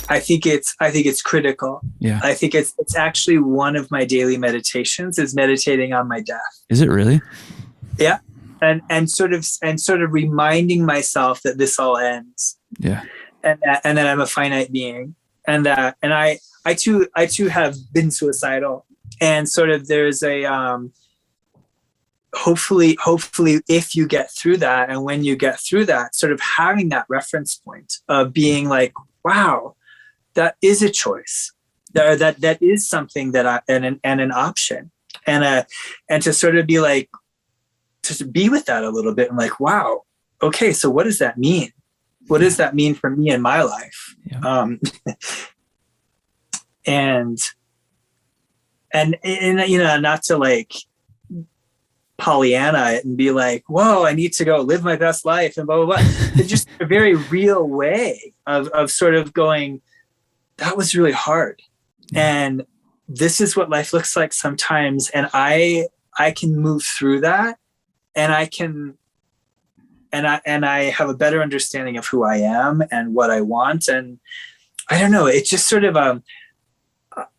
I think it's critical. Yeah. I think it's actually one of my daily meditations is meditating on my death. Is it really? Yeah. And sort of reminding myself that this all ends. Yeah. And that I'm a finite being, and I too have been suicidal, and sort of there's a hopefully if you get through that, and when you get through that, sort of having that reference point of being like, wow, that is a choice, that is something that and an option, and to sort of be like, to be with that a little bit, and like, wow, okay, so what does that mean? What does that mean for me in my life? Yeah. And not to like Pollyanna it and be like, whoa, I need to go live my best life and blah, blah, blah. It's just a very real way of sort of going, that was really hard. And this is what life looks like sometimes. And I can move through that, and I have a better understanding of who I am and what I want. And I don't know, it's just sort of,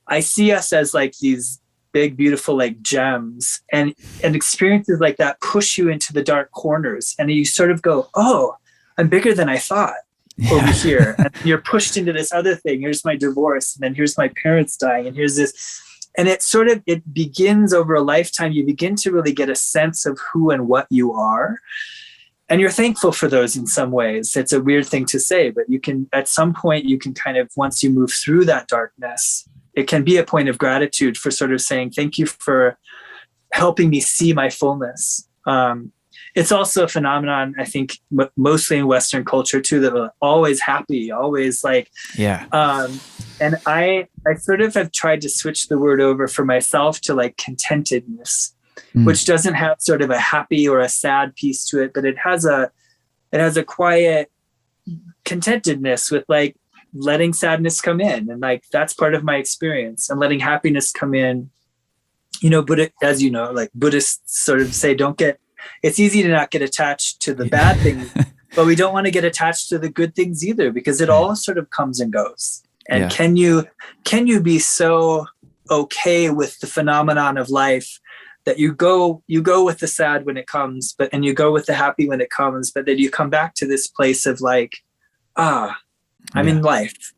I see us as like these big, beautiful, like gems, and experiences like that push you into the dark corners. And you sort of go, oh, I'm bigger than I thought over here. And you're pushed into this other thing. Here's my divorce. And then here's my parents dying. And here's this. And it begins over a lifetime. You begin to really get a sense of who and what you are. And you're thankful for those in some ways. It's a weird thing to say, but you can, at some point, you can kind of, once you move through that darkness, it can be a point of gratitude for sort of saying, thank you for helping me see my fullness. It's also a phenomenon, I think, mostly in Western culture too, that we're always happy, always like, yeah. And I sort of have tried to switch the word over for myself to like contentedness, which doesn't have sort of a happy or a sad piece to it, but it has a quiet contentedness with like letting sadness come in. And like, that's part of my experience, and letting happiness come in, as you know, like Buddhists sort of say, it's easy to not get attached to the bad things, but we don't want to get attached to the good things either, because it all sort of comes and goes. And can you be so okay with the phenomenon of life that you go with the sad when it comes, and you go with the happy when it comes, but then you come back to this place of like, I'm in life.